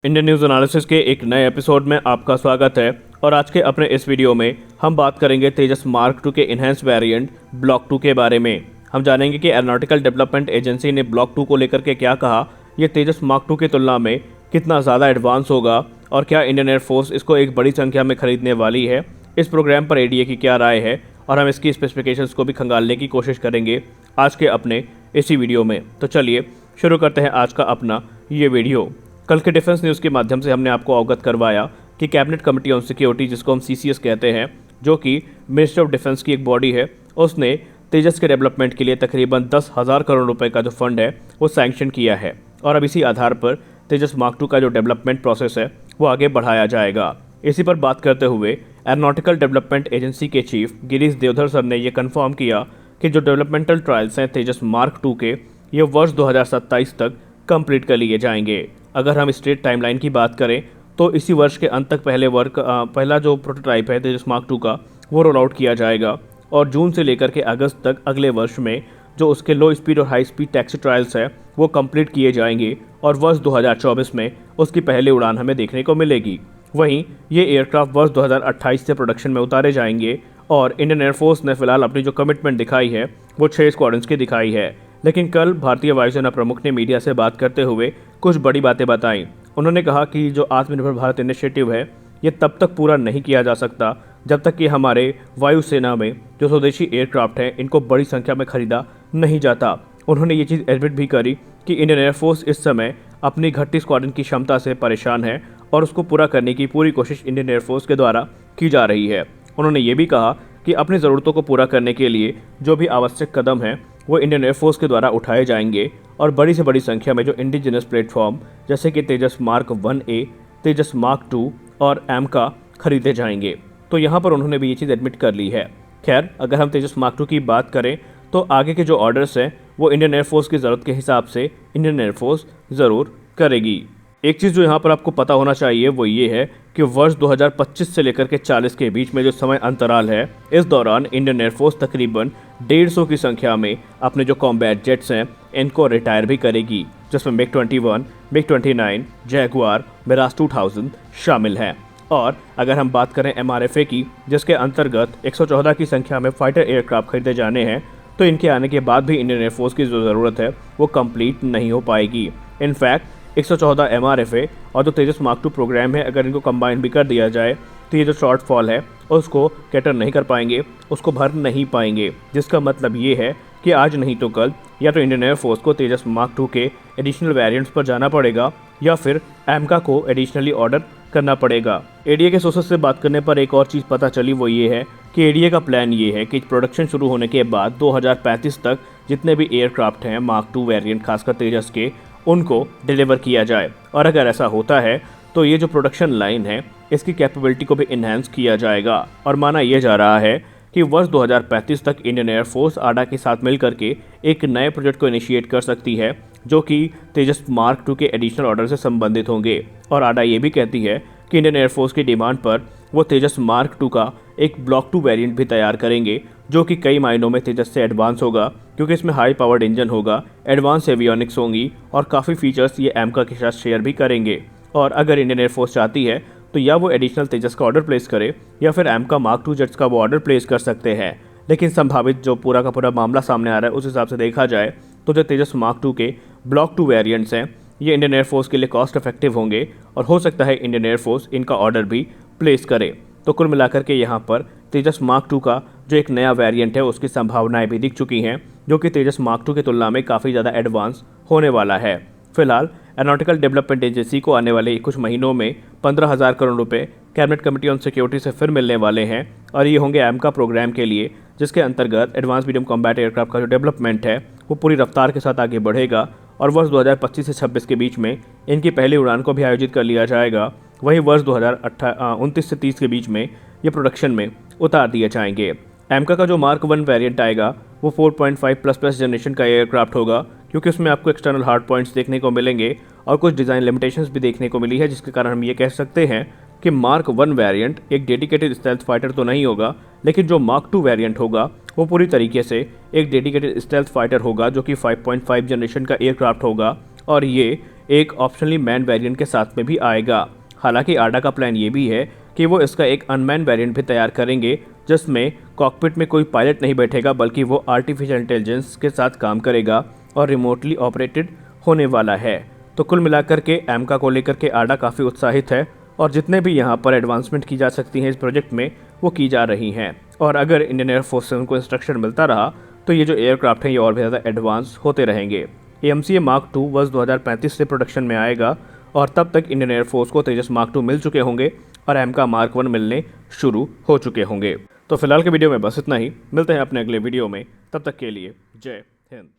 Indian news analysis के एक नए एपिसोड में आपका स्वागत है। और आज के अपने इस वीडियो में हम बात करेंगे तेजस मार्क 2 के इन्हेंस वेरिएंट ब्लॉक 2 के बारे में। हम जानेंगे कि एरोनॉटिकल डेवलपमेंट एजेंसी ने ब्लॉक 2 को लेकर के क्या कहा, ये तेजस मार्क 2 की तुलना में कितना ज़्यादा एडवांस होगा और क्या इंडियन एयरफोर्स इसको एक बड़ी संख्या में खरीदने वाली है, इस प्रोग्राम पर एडीए की क्या राय है और हम इसकी स्पेसिफिकेशंस को भी खंगालने की कोशिश करेंगे आज के अपने इसी वीडियो में। तो चलिए शुरू करते हैं आज का अपना ये वीडियो। कल के डिफेंस न्यूज़ के माध्यम से हमने आपको अवगत करवाया कि कैबिनेट कमेटी ऑन सिक्योरिटी, जिसको हम सीसीएस कहते हैं, जो कि मिनिस्ट्री ऑफ डिफेंस की एक बॉडी है, उसने तेजस के डेवलपमेंट के लिए तकरीबन 10,000 करोड़ रुपए का जो फंड है वो सैंक्शन किया है। और अब इसी आधार पर तेजस मार्क 2 का जो डेवलपमेंट प्रोसेस है वो आगे बढ़ाया जाएगा। इसी पर बात करते हुए एरोनॉटिकल डेवलपमेंट एजेंसी के चीफ गिरीश देवधर सर ने यह कन्फर्म किया कि जो डेवलपमेंटल ट्रायल्स हैं तेजस मार्क 2 के, ये वर्ष 2027 तक कंप्लीट कर लिए जाएंगे। अगर हम स्ट्रेट टाइमलाइन की बात करें तो इसी वर्ष के अंत तक पहला जो प्रोटोटाइप है तेजस मार्क 2 का वो रोल आउट किया जाएगा और जून से लेकर के अगस्त तक अगले वर्ष में जो उसके लो स्पीड और हाई स्पीड टैक्सी ट्रायल्स है वो कंप्लीट किए जाएंगे और वर्ष 2024 में उसकी पहली उड़ान हमें देखने को मिलेगी। वहीं ये एयरक्राफ्ट वर्ष 2028 से प्रोडक्शन में उतारे जाएंगे और इंडियन एयरफोर्स ने फिलहाल अपनी जो कमिटमेंट दिखाई है वो 6 स्क्वाड्रन्स की दिखाई है। लेकिन कल भारतीय वायुसेना प्रमुख ने मीडिया से बात करते हुए कुछ बड़ी बातें बताई। उन्होंने कहा कि जो आत्मनिर्भर भारत इनिशिएटिव है ये तब तक पूरा नहीं किया जा सकता जब तक कि हमारे वायुसेना में जो स्वदेशी एयरक्राफ्ट हैं इनको बड़ी संख्या में खरीदा नहीं जाता। उन्होंने ये चीज़ एडमिट भी करी कि इंडियन एयरफोर्स इस समय अपनी घटती स्क्वाड्रन की क्षमता से परेशान है और उसको पूरा करने की पूरी कोशिश इंडियन एयरफोर्स के द्वारा की जा रही है। उन्होंने ये भी कहा कि अपनी ज़रूरतों को पूरा करने के लिए जो भी आवश्यक कदम हैं वो इंडियन एयरफोर्स के द्वारा उठाए जाएंगे और बड़ी से बड़ी संख्या में जो इंडिजिनस प्लेटफॉर्म जैसे कि तेजस मार्क 1A, तेजस मार्क 2 और एमका खरीदे जाएंगे। तो यहाँ पर उन्होंने भी ये चीज़ एडमिट कर ली है। खैर, अगर हम तेजस मार्क 2 की बात करें तो आगे के जो ऑर्डर्स हैं वो इंडियन एयरफोर्स की ज़रूरत के हिसाब से इंडियन एयरफोर्स ज़रूर करेगी। एक चीज़ जो यहाँ पर आपको पता होना चाहिए वो ये है कि वर्ष 2025 से लेकर के 40 के बीच में जो समय अंतराल है, इस दौरान इंडियन एयरफोर्स तकरीबन 150 की संख्या में अपने जो कॉम्बैट जेट्स हैं इनको रिटायर भी करेगी, जिसमें मिग 21, मिग 29, जैगुआर, मिराज 2000 शामिल हैं। और अगर हम बात करें MRFA की, जिसके अंतर्गत 114 की संख्या में फाइटर एयरक्राफ्ट खरीदे जाने हैं, तो इनके आने के बाद भी इंडियन एयरफोर्स की जो ज़रूरत है वो कंप्लीट नहीं हो पाएगी। इनफैक्ट 114 MRFA और जो तेजस मार्क 2 प्रोग्राम है, अगर इनको कंबाइन भी कर दिया जाए तो ये जो शॉर्टफॉल है उसको कैटर नहीं कर पाएंगे, उसको भर नहीं पाएंगे। जिसका मतलब ये है कि आज नहीं तो कल या तो इंडियन एयरफोर्स को तेजस मार्क 2 के एडिशनल वेरिएंट्स पर जाना पड़ेगा या फिर एमका को एडिशनली ऑर्डर करना पड़ेगा। एडीए के सोर्सेस से बात करने पर एक और चीज़ पता चली, वो ये है कि एडीए का प्लान ये है कि प्रोडक्शन शुरू होने के बाद 2035 तक जितने भी एयरक्राफ्ट हैं मार्क 2 वेरिएंट खासकर तेजस के, उनको डिलीवर किया जाए। और अगर ऐसा होता है तो ये जो प्रोडक्शन लाइन है इसकी कैपेबिलिटी को भी इन्हेंस किया जाएगा। और माना यह जा रहा है कि वर्ष 2035 तक इंडियन एयरफोर्स आडा के साथ मिलकर के एक नए प्रोजेक्ट को इनिशिएट कर सकती है जो कि तेजस मार्क 2 के एडिशनल ऑर्डर से संबंधित होंगे। और आडा ये भी कहती है कि इंडियन एयरफोर्स की डिमांड पर वो तेजस मार्क 2 का एक ब्लॉक 2 वेरिएंट भी तैयार करेंगे जो कि कई मायनों में तेजस से एडवांस होगा, क्योंकि इसमें हाई पावर्ड इंजन होगा, एडवांस एवियोनिक्स होंगी और काफ़ी फीचर्स ये एमका के साथ शेयर भी करेंगे। और अगर इंडियन एयरफोर्स चाहती है तो या वो एडिशनल तेजस का ऑर्डर प्लेस करे या फिर एमका मार्क 2 जेट्स का वो ऑर्डर प्लेस कर सकते हैं। लेकिन संभावित जो पूरा का पूरा मामला सामने आ रहा है उस हिसाब से देखा जाए तो जो तेजस मार्क 2 के ब्लॉक 2 वेरिएंट्स हैं ये इंडियन एयरफोर्स के लिए कॉस्ट इफेक्टिव होंगे और हो सकता है इंडियन एयरफोर्स इनका ऑर्डर भी प्लेस करे। तो कुल मिलाकर के यहाँ पर तेजस मार्क 2 का जो एक नया वेरिएंट है उसकी संभावनाएं भी दिख चुकी हैं, जो कि तेजस मार्क 2 की तुलना में काफ़ी ज़्यादा एडवांस होने वाला है। फिलहाल एरोनॉटिकल डेवलपमेंट एजेंसी को आने वाले कुछ महीनों में 15,000 करोड़ रुपए कैबिनेट कमेटी ऑन सिक्योरिटी से फिर मिलने वाले हैं और ये होंगे एमका प्रोग्राम के लिए, जिसके अंतर्गत एडवांस मीडियम कॉम्बैट एयरक्राफ्ट का जो डेवलपमेंट है वो पूरी रफ्तार के साथ आगे बढ़ेगा और वर्ष 2025 से 26 के बीच में इनकी पहली उड़ान को भी आयोजित कर लिया जाएगा। वहीं वर्ष 2029 से 30 के बीच में ये प्रोडक्शन में उतार दिए जाएंगे। एमका का जो मार्क 1 वेरिएंट आएगा वो 4.5++ जनरेशन का एयरक्राफ्ट होगा, क्योंकि उसमें आपको एक्सटर्नल हार्ड पॉइंट्स देखने को मिलेंगे और कुछ डिज़ाइन लिमिटेशंस भी देखने को मिली है, जिसके कारण हम ये कह सकते हैं कि मार्क 1 वेरिएंट एक डेडिकेटेड स्टेल्थ फाइटर तो नहीं होगा, लेकिन जो मार्क 2 वेरिएंट होगा वो पूरी तरीके से एक डेडिकेटेड स्टेल्थ फाइटर होगा जो कि 5.5 जनरेशन का एयरक्राफ्ट होगा और ये एक ऑप्शनली मैन वेरिएंट के साथ में भी आएगा। हालांकि आडा का प्लान ये भी है कि वो इसका एक अनमैन वेरिएंट भी तैयार करेंगे, जिसमें कॉकपिट में कोई पायलट नहीं बैठेगा बल्कि वो आर्टिफिशियल इंटेलिजेंस के साथ काम करेगा और रिमोटली ऑपरेटेड होने वाला है। तो कुल मिलाकर के एमका को लेकर के आडा काफ़ी उत्साहित है और जितने भी यहाँ पर एडवांसमेंट की जा सकती हैं इस प्रोजेक्ट में वो की जा रही हैं। और अगर इंडियन एयरफोर्स से उनको इंस्ट्रक्शन मिलता रहा तो ये जो एयरक्राफ्ट हैं ये और भी ज़्यादा एडवांस होते रहेंगे। AMCA Mark II वर्ष 2035 से प्रोडक्शन में आएगा और तब तक इंडियन एयरफोर्स को तेजस Mark II मिल चुके होंगे और एमका Mark I मिलने शुरू हो चुके होंगे। तो फिलहाल के वीडियो में बस इतना ही, मिलते हैं अपने अगले वीडियो में, तब तक के लिए जय हिंद।